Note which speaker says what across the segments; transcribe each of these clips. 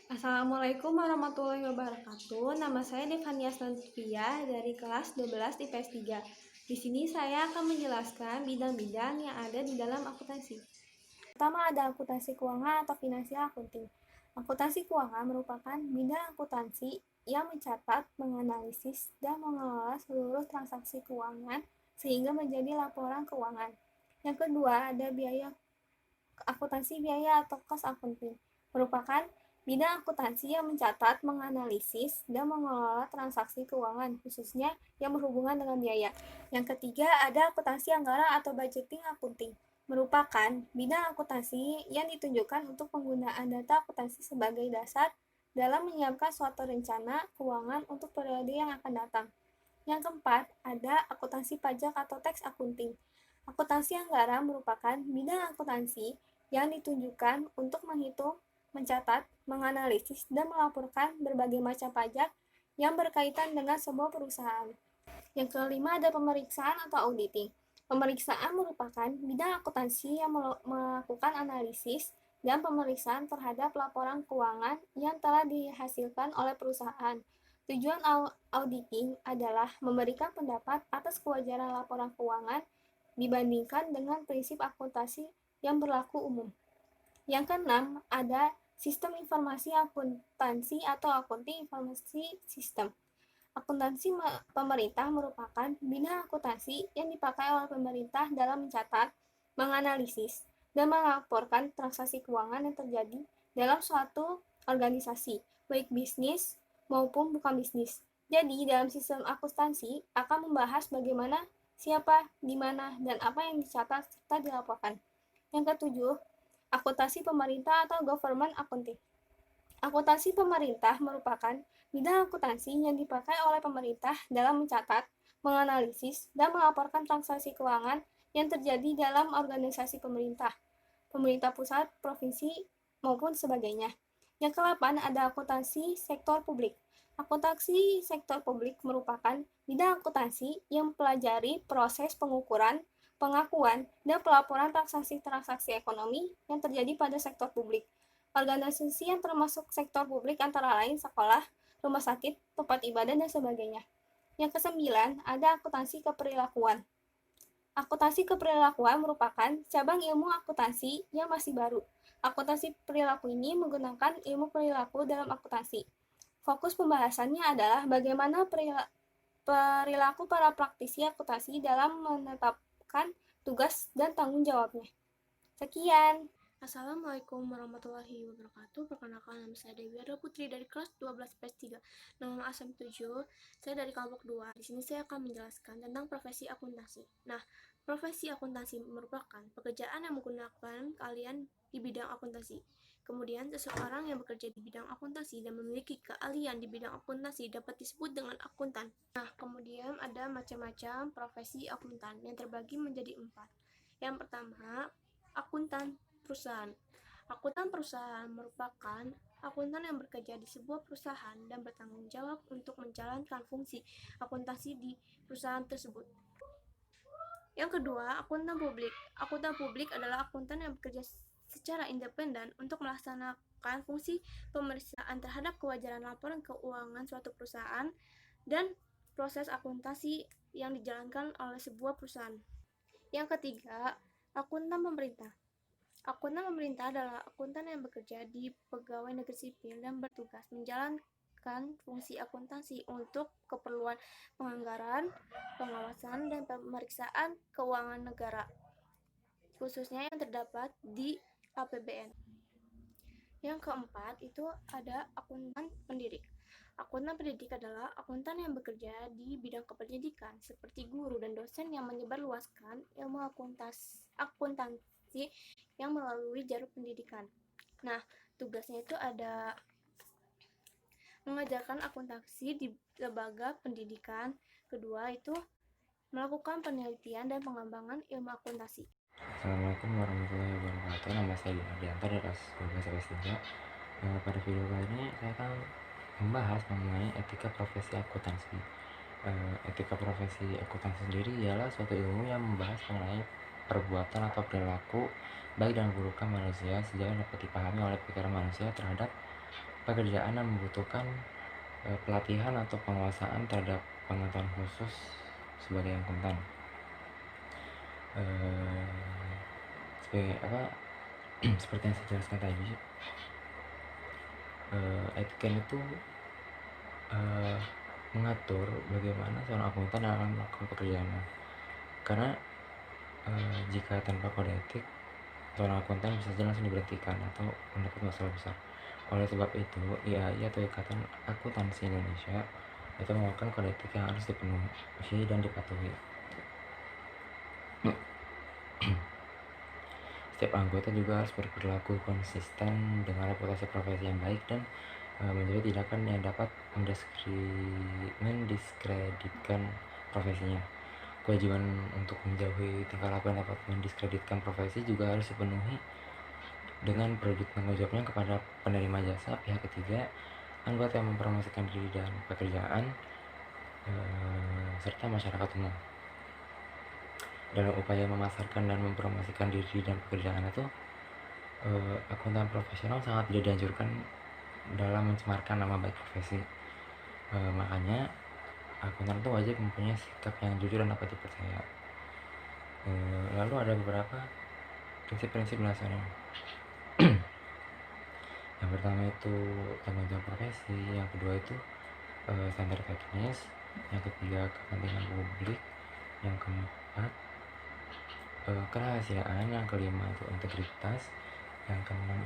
Speaker 1: Assalamualaikum warahmatullahi wabarakatuh. Nama saya Devania Stanfia dari kelas 12 IPS 3. Di sini saya akan menjelaskan bidang-bidang yang ada di dalam akuntansi. Pertama ada akuntansi keuangan atau financial accounting. Akuntansi keuangan merupakan bidang akuntansi yang mencatat, menganalisis, dan mengelola seluruh transaksi keuangan sehingga menjadi laporan keuangan. Yang kedua ada akuntansi biaya atau cost accounting. Merupakan bidang akuntansi yang mencatat, menganalisis, dan mengelola transaksi keuangan, khususnya yang berhubungan dengan biaya. Yang ketiga, ada akuntansi anggaran atau budgeting accounting. Merupakan bidang akuntansi yang ditunjukkan untuk penggunaan data akuntansi sebagai dasar dalam menyiapkan suatu rencana keuangan untuk periode yang akan datang. Yang keempat, ada akuntansi pajak atau tax accounting. Akuntansi anggaran merupakan bidang akuntansi yang ditunjukkan untuk menghitung, mencatat, menganalisis, dan melaporkan berbagai macam pajak yang berkaitan dengan sebuah perusahaan. Yang kelima ada pemeriksaan atau auditing. Pemeriksaan merupakan bidang akuntansi yang melakukan analisis dan pemeriksaan terhadap laporan keuangan yang telah dihasilkan oleh perusahaan. Tujuan auditing adalah memberikan pendapat atas kewajaran laporan keuangan dibandingkan dengan prinsip akuntansi yang berlaku umum. Yang keenam, ada sistem informasi akuntansi atau accounting informasi system. Akuntansi pemerintah merupakan bidang akuntansi yang dipakai oleh pemerintah dalam mencatat, menganalisis, dan melaporkan transaksi keuangan yang terjadi dalam suatu organisasi, baik bisnis maupun bukan bisnis. Jadi, dalam sistem akuntansi akan membahas bagaimana, siapa, di mana, dan apa yang dicatat serta dilaporkan. Yang ketujuh, akuntansi pemerintah atau government accounting. Akuntansi pemerintah merupakan bidang akuntansi yang dipakai oleh pemerintah dalam mencatat, menganalisis, dan melaporkan transaksi keuangan yang terjadi dalam organisasi pemerintah, pemerintah pusat, provinsi, maupun sebagainya. Yang ke-8 ada akuntansi sektor publik. Akuntansi sektor publik merupakan bidang akuntansi yang mempelajari proses pengukuran, pengakuan, dan pelaporan transaksi-transaksi ekonomi yang terjadi pada sektor publik. Organisasi yang termasuk sektor publik antara lain sekolah, rumah sakit, tempat ibadah, dan sebagainya. Yang kesembilan, ada akuntansi keperilakuan. Akuntansi keperilakuan merupakan cabang ilmu akuntansi yang masih baru. Akuntansi perilaku ini menggunakan ilmu perilaku dalam akuntansi. Fokus pembahasannya adalah bagaimana perilaku para praktisi akuntansi dalam menetapkan tugas dan tanggung jawabnya. Sekian.
Speaker 2: Assalamualaikum warahmatullahi wabarakatuh. Perkenalkan, nama saya Dewi Ada Putri dari kelas 12 PS 3. Nama asam 7, saya dari kelompok 2. Di sini saya akan menjelaskan tentang profesi akuntansi. Nah, profesi akuntansi merupakan pekerjaan yang menggunakan kalian di bidang akuntansi. Kemudian, seseorang yang bekerja di bidang akuntansi dan memiliki keahlian di bidang akuntansi dapat disebut dengan akuntan. Nah, kemudian ada macam-macam profesi akuntan yang terbagi menjadi 4. Yang pertama, akuntan perusahaan. Akuntan perusahaan merupakan akuntan yang bekerja di sebuah perusahaan dan bertanggung jawab untuk menjalankan fungsi akuntansi di perusahaan tersebut. Yang kedua, akuntan publik. Akuntan publik adalah akuntan yang bekerja secara independen untuk melaksanakan fungsi pemeriksaan terhadap kewajaran laporan keuangan suatu perusahaan dan proses akuntansi yang dijalankan oleh sebuah perusahaan. Yang ketiga, akuntan pemerintah. Akuntan pemerintah adalah akuntan yang bekerja di pegawai negeri sipil dan bertugas menjalankan fungsi akuntansi untuk keperluan penganggaran, pengawasan, dan pemeriksaan keuangan negara, khususnya yang terdapat di APBN. Yang keempat itu ada akuntan pendidik. Akuntan pendidik adalah akuntan yang bekerja di bidang kependidikan seperti guru dan dosen yang menyebarluaskan ilmu akuntansi yang melalui jalur pendidikan. Nah, tugasnya itu ada mengajarkan akuntansi di lembaga pendidikan. Kedua itu melakukan penelitian dan pengembangan ilmu akuntansi.
Speaker 3: Assalamualaikum warahmatullahi wabarakatuh. Nama saya Dianto dari kelas 12 kelas 3. Pada video kali ini saya akan membahas mengenai etika profesi akuntansi. Etika profesi akuntansi sendiri ialah suatu ilmu yang membahas mengenai perbuatan atau perilaku baik dan buruknya manusia sejauh dapat dipahami oleh pikiran manusia terhadap pekerjaan yang membutuhkan pelatihan atau penguasaan terhadap pengetahuan khusus sebagai akuntan. Sebagai apa seperti yang saya jelaskan tadi, etika itu mengatur bagaimana seorang akuntan akan melakukan pekerjaannya. Karena jika tanpa kode etik, seorang akuntan bisa saja langsung diberhentikan atau mendapat masalah besar. Oleh sebab itu, IAI atau Ikatan Akuntansi Indonesia itu mengeluarkan kode etik yang harus dipenuhi dan dipatuhi. Setiap anggota juga harus berperilaku konsisten dengan reputasi profesi yang baik dan menjauhi tindakan yang dapat mendiskreditkan profesinya. Kewajiban untuk menjauhi tingkah laku yang dapat mendiskreditkan profesi juga harus dipenuhi dengan produk tanggung jawabnya kepada penerima jasa, pihak ketiga, anggota yang mempromosikan diri dan pekerjaan, serta masyarakat umum. Dalam upaya memasarkan dan mempromosikan diri dan pekerjaan itu, akuntan profesional sangat tidak dianjurkan dalam mencemarkan nama baik profesi. Makanya akuntan itu wajib mempunyai sikap yang jujur dan dapat dipercaya. Lalu ada beberapa prinsip-prinsip dasarnya. Yang pertama itu tanggung jawab profesi, yang kedua itu standar teknis, yang ketiga kepentingan publik, yang keempat kerahasiaan, yang kelima itu integritas, yang keenam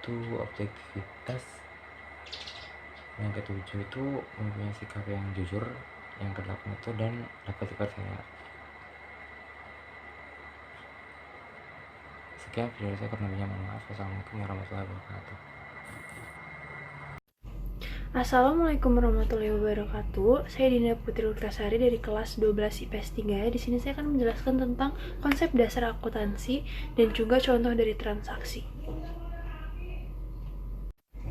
Speaker 3: itu objektivitas, yang ketujuh itu mempunyai sikap yang jujur, yang kedelapan itu dan dapat dipercaya. Sekian video saya, kurang lebihnya mohon maaf. Wassalamualaikum warahmatullahi wabarakatuh.
Speaker 2: Assalamualaikum warahmatullahi wabarakatuh. Saya Dinda Putri Luktasari dari kelas 12 IPS 3. Di sini saya akan menjelaskan tentang konsep dasar akuntansi dan juga contoh dari transaksi.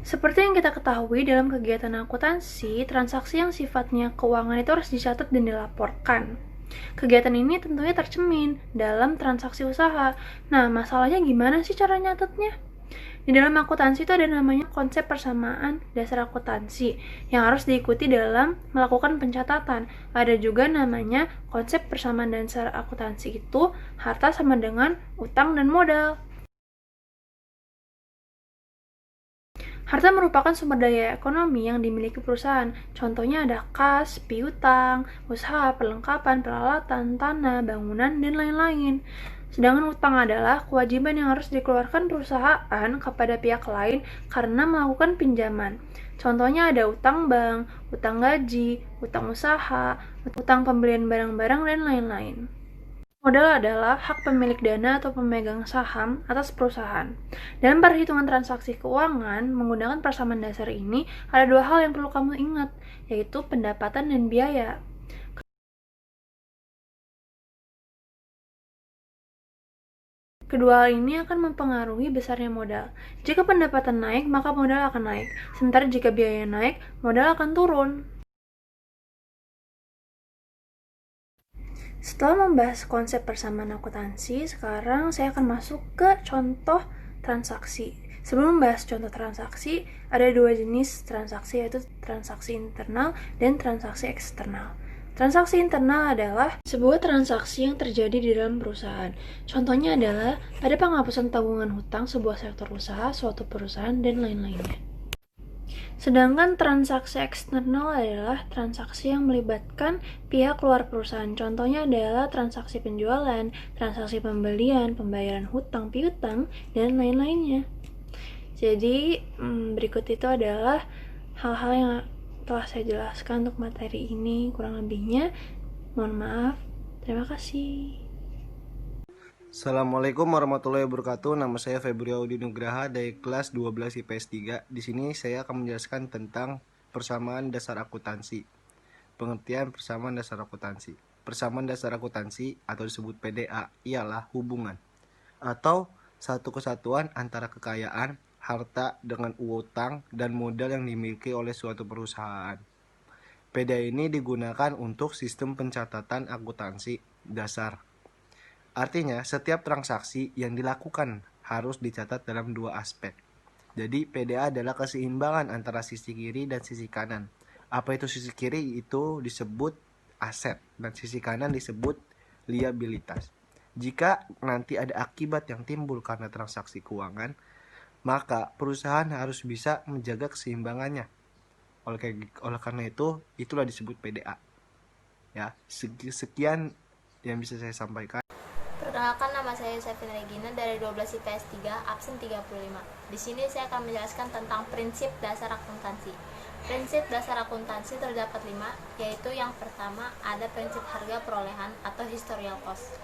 Speaker 2: Seperti yang kita ketahui, dalam kegiatan akuntansi, transaksi yang sifatnya keuangan itu harus dicatat dan dilaporkan. Kegiatan ini tentunya tercermin dalam transaksi usaha. Nah, masalahnya gimana sih cara nyatetnya? Di dalam akuntansi itu ada namanya konsep persamaan dasar akuntansi yang harus diikuti dalam melakukan pencatatan. Ada juga namanya konsep persamaan dasar akuntansi itu harta sama dengan utang dan modal. Harta merupakan sumber daya ekonomi yang dimiliki perusahaan. Contohnya ada kas, piutang, usaha, perlengkapan, peralatan, tanah, bangunan, dan lain-lain. Sedangkan utang adalah kewajiban yang harus dikeluarkan perusahaan kepada pihak lain karena melakukan pinjaman. Contohnya ada utang bank, utang gaji, utang usaha, utang pembelian barang-barang, dan lain-lain. Modal adalah hak pemilik dana atau pemegang saham atas perusahaan. Dalam perhitungan transaksi keuangan, menggunakan persamaan dasar ini, ada dua hal yang perlu kamu ingat, yaitu pendapatan dan biaya. Kedua hal ini akan mempengaruhi besarnya modal. Jika pendapatan naik, maka modal akan naik. Sementara jika biaya naik, modal akan turun. Setelah membahas konsep persamaan akuntansi, sekarang saya akan masuk ke contoh transaksi. Sebelum membahas contoh transaksi, ada dua jenis transaksi, yaitu transaksi internal dan transaksi eksternal. Transaksi internal adalah sebuah transaksi yang terjadi di dalam perusahaan. Contohnya adalah ada penghapusan tabungan hutang sebuah sektor usaha, suatu perusahaan, dan lain-lainnya. Sedangkan transaksi eksternal adalah transaksi yang melibatkan pihak luar perusahaan. Contohnya adalah transaksi penjualan, transaksi pembelian, pembayaran hutang, piutang, dan lain-lainnya. Jadi, berikut itu adalah hal-hal yang telah saya jelaskan untuk materi ini. Kurang lebihnya, mohon maaf. Terima kasih.
Speaker 4: Assalamualaikum warahmatullahi wabarakatuh. Nama saya Febri Audi Nugraha dari kelas 12 IPS 3. Di sini saya akan menjelaskan tentang persamaan dasar akuntansi. Pengertian persamaan dasar akuntansi. Persamaan dasar akuntansi atau disebut PDA ialah hubungan atau satu kesatuan antara kekayaan, harta dengan utang dan modal yang dimiliki oleh suatu perusahaan. PDA ini digunakan untuk sistem pencatatan akuntansi dasar. Artinya, setiap transaksi yang dilakukan harus dicatat dalam dua aspek. Jadi PDA adalah keseimbangan antara sisi kiri dan sisi kanan. Apa itu sisi kiri? Itu disebut aset dan sisi kanan disebut liabilitas. Jika nanti ada akibat yang timbul karena transaksi keuangan, maka perusahaan harus bisa menjaga keseimbangannya. Oleh karena itu, itulah disebut PDA. Ya, sekian yang bisa saya sampaikan.
Speaker 5: Perkenalkan, nama saya Yusefin Regina dari 12 IPS 3, absen 35. Di sini saya akan menjelaskan tentang prinsip dasar akuntansi. Prinsip dasar akuntansi terdapat 5, yaitu yang pertama ada prinsip harga perolehan atau historical cost.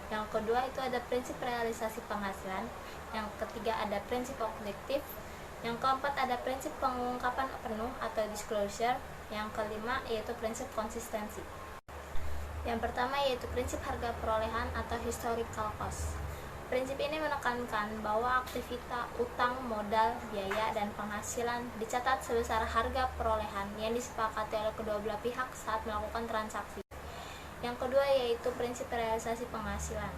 Speaker 5: Yang kedua itu ada prinsip realisasi penghasilan. Yang ketiga ada prinsip objektif. Yang keempat ada prinsip pengungkapan penuh atau disclosure. Yang kelima yaitu prinsip konsistensi. Yang pertama yaitu prinsip harga perolehan atau historical cost. Prinsip ini menekankan bahwa aktivitas utang, modal, biaya, dan penghasilan dicatat sebesar harga perolehan yang disepakati oleh kedua belah pihak saat melakukan transaksi. Yang kedua yaitu prinsip realisasi penghasilan.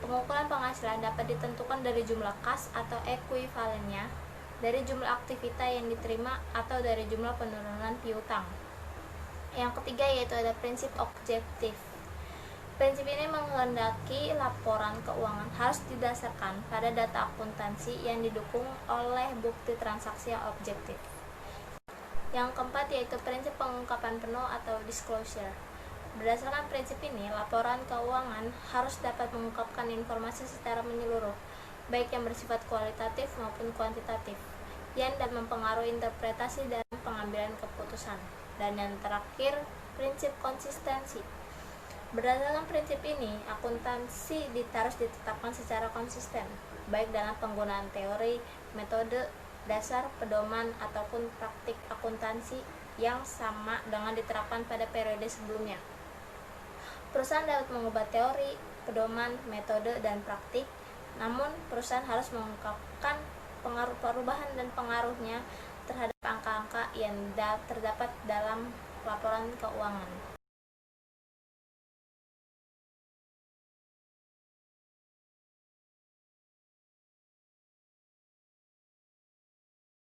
Speaker 5: Pengukuran penghasilan dapat ditentukan dari jumlah kas atau ekuivalennya, dari jumlah aktivitas yang diterima, atau dari jumlah penurunan piutang. Yang ketiga yaitu ada prinsip objektif. Prinsip ini menghendaki laporan keuangan harus didasarkan pada data akuntansi yang didukung oleh bukti transaksi yang objektif. Yang keempat yaitu prinsip pengungkapan penuh atau disclosure. Berdasarkan prinsip ini, laporan keuangan harus dapat mengungkapkan informasi secara menyeluruh, baik yang bersifat kualitatif maupun kuantitatif, yang dapat mempengaruhi interpretasi dan pengambilan keputusan. Dan yang terakhir, prinsip konsistensi. Berdasarkan prinsip ini, akuntansi harus ditetapkan secara konsisten, baik dalam penggunaan teori, metode, dasar, pedoman, ataupun praktik akuntansi yang sama dengan diterapkan pada periode sebelumnya. Perusahaan dapat mengubah teori, pedoman, metode, dan praktik, namun perusahaan harus mengungkapkan pengaruh perubahan dan pengaruhnya terhadap angka-angka yang terdapat dalam laporan keuangan.